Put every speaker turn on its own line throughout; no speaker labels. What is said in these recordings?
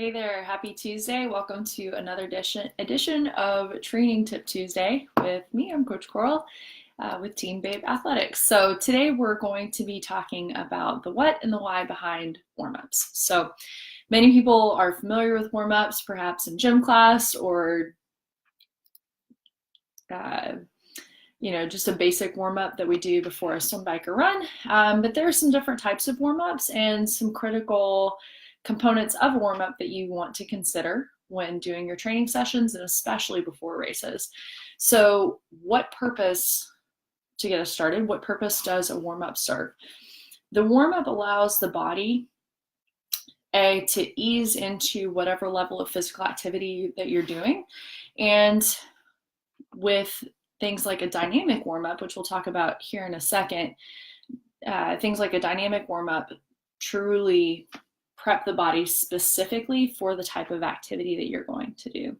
Hey there, happy Tuesday. Welcome to another edition of Training Tip Tuesday with me. I'm Coach Coral with Team Babe Athletics. So today we're going to be talking about the what and the why behind warm-ups. So many people are familiar with warm-ups, perhaps in gym class or uh, just a basic warm-up that we do before a swim, bike, or run. But there are some different types of warm-ups and some critical components of a warm-up that you want to consider when doing your training sessions and especially before races. So what purpose, to get us started, what purpose does a warm-up serve? The warm-up allows the body to ease into whatever level of physical activity that you're doing. And with things like a dynamic warm-up, which we'll talk about here in a second, things like a dynamic warm-up truly prep the body specifically for the type of activity that you're going to do.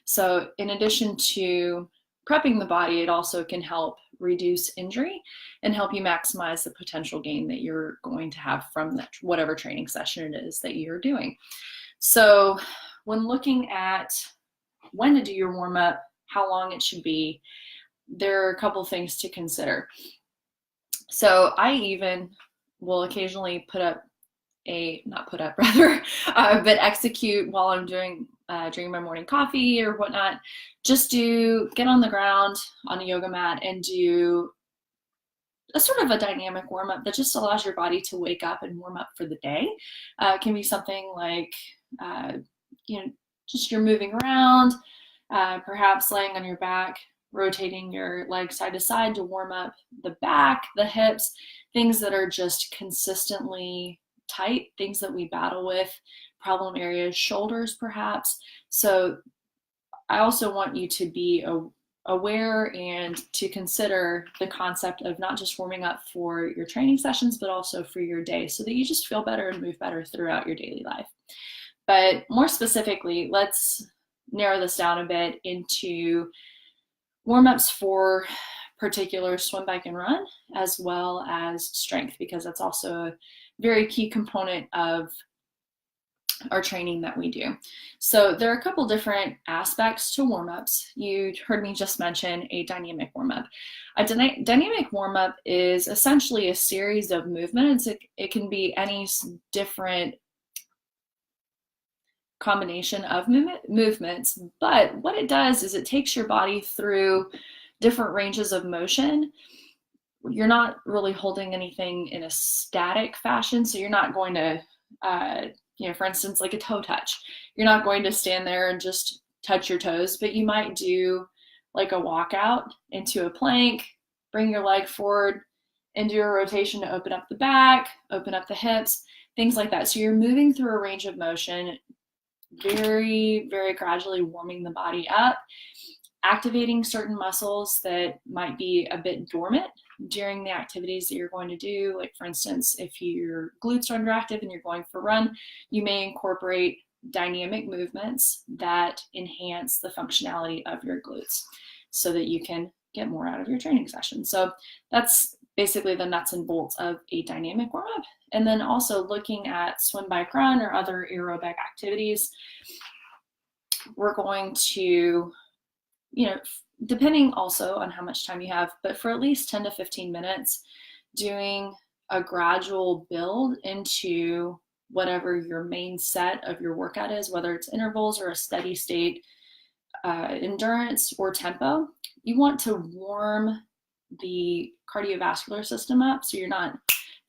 So in addition to prepping the body, it also can help reduce injury and help you maximize the potential gain that you're going to have from that, whatever training session it is that you're doing. So when looking at when to do your warm-up, how long it should be, there are a couple things to consider. So I even will occasionally but execute while I'm drinking my morning coffee or whatnot. Just get on the ground on a yoga mat and do a sort of a dynamic warm-up that just allows your body to wake up and warm up for the day. It can be something like, just you're moving around, perhaps laying on your back, rotating your legs side to side to warm up the back, the hips, things that are just consistently tight, things that we battle with, problem areas, shoulders perhaps. So I also want you to be aware and to consider the concept of not just warming up for your training sessions, but also for your day so that you just feel better and move better throughout your daily life. But more specifically, let's narrow this down a bit into warm-ups for particular swim, bike, and run, as well as strength, because that's also a very key component of our training that we do. So there are a couple different aspects to warm-ups. You heard me just mention a dynamic warm-up. A dynamic warm-up is essentially a series of movements. It can be any different combination of movements, but what it does is it takes your body through different ranges of motion. You're not really holding anything in a static fashion, so you're not going to, for instance, like a toe touch. You're not going to stand there and just touch your toes, but you might do like a walkout into a plank, bring your leg forward, and do a rotation to open up the back, open up the hips, things like that. So you're moving through a range of motion, very, very gradually warming the body up, activating certain muscles that might be a bit dormant during the activities that you're going to do. Like for instance, if your glutes are underactive and you're going for a run, you may incorporate dynamic movements that enhance the functionality of your glutes so that you can get more out of your training session. So that's basically the nuts and bolts of a dynamic warm-up. And then also looking at swim, bike, run, or other aerobic activities, we're going to, depending also on how much time you have, but for at least 10 to 15 minutes, doing a gradual build into whatever your main set of your workout is, whether it's intervals or a steady state endurance or tempo. You want to warm the cardiovascular system up so you're not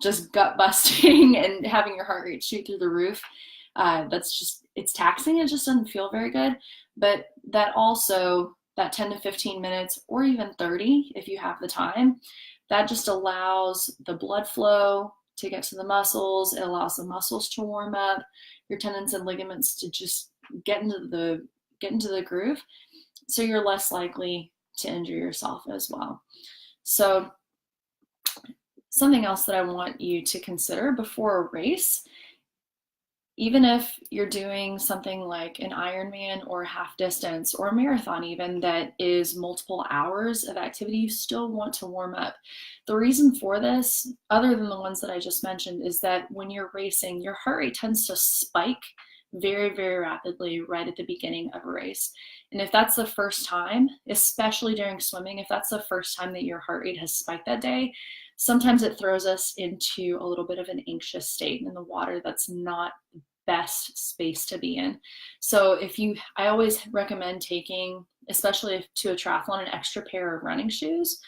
just gut busting and having your heart rate shoot through the roof. It's taxing. It just doesn't feel very good. But that 10 to 15 minutes or even 30 if you have the time, that just allows the blood flow to get to the muscles. It allows the muscles to warm up, your tendons and ligaments to just get into the groove, so you're less likely to injure yourself as well. So something else that I want you to consider before a race, even if you're doing something like an Ironman or half distance or a marathon even that is multiple hours of activity, you still want to warm up. The reason for this, other than the ones that I just mentioned, is that when you're racing, your heart rate tends to spike very, very rapidly right at the beginning of a race. And if that's the first time, especially during swimming, if that's the first time that your heart rate has spiked that day, sometimes it throws us into a little bit of an anxious state in the water. That's not the best space to be in. So I always recommend taking, especially to a triathlon, an extra pair of running shoes.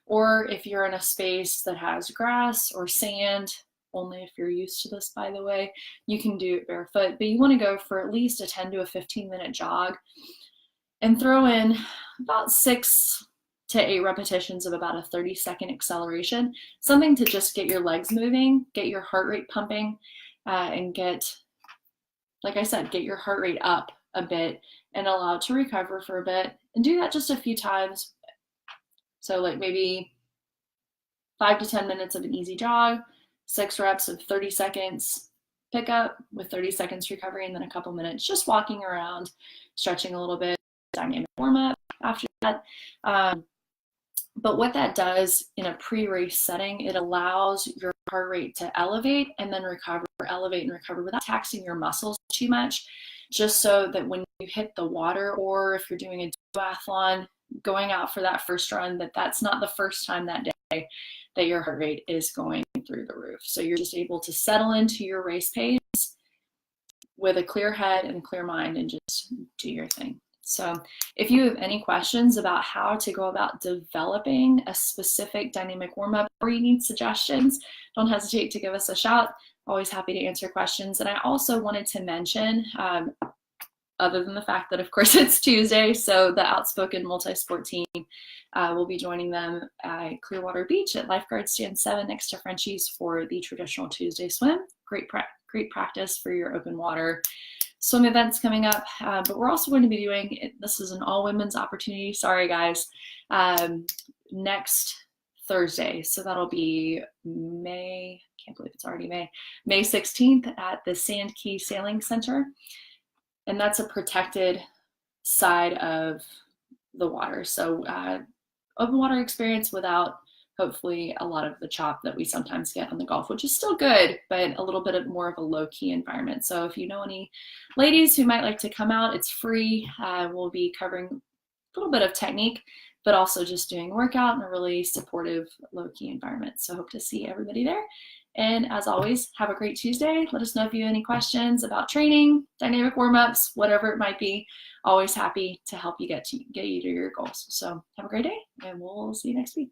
Or if you're in a space that has grass or sand, only if you're used to this, by the way, you can do it barefoot, but you want to go for at least a 10 to a 15-minute jog and throw in about 6 to 8 repetitions of about a 30-second acceleration, something to just get your legs moving, get your heart rate pumping, and like I said, get your heart rate up a bit and allow it to recover for a bit, and do that just a few times. So like maybe 5 to 10 minutes of an easy jog, 6 reps of 30 seconds pick up with 30 seconds recovery, and then a couple minutes just walking around, stretching a little bit, dynamic warm up after that. But what that does in a pre-race setting, it allows your heart rate to elevate and then recover, elevate and recover without taxing your muscles too much, just so that when you hit the water, or if you're doing a duathlon, going out for that first run, that's not the first time that day that your heart rate is going through the roof. So you're just able to settle into your race pace with a clear head and a clear mind and just do your thing. So if you have any questions about how to go about developing a specific dynamic warm-up, or you need suggestions, don't hesitate to give us a shout. Always happy to answer questions. And I also wanted to mention, other than the fact that, of course, it's Tuesday, so the Outspoken Multisport team will be joining them at Clearwater Beach at Lifeguard Stand 7 next to Frenchie's for the traditional Tuesday swim. Great practice for your open water swim events coming up. But we're also going to be doing, this is an all-women's opportunity, sorry guys, next Thursday. So that'll be May 16th at the Sand Key Sailing Center. And that's a protected side of the water. So open water experience without, hopefully, a lot of the chop that we sometimes get on the Gulf, which is still good, but a little bit more of a low-key environment. So if you know any ladies who might like to come out, it's free. We'll be covering a little bit of technique, but also just doing workout in a really supportive, low-key environment. So hope to see everybody there. And as always, have a great Tuesday. Let us know if you have any questions about training, dynamic warm-ups, whatever it might be. Always happy to help you get you to your goals. So have a great day, and we'll see you next week.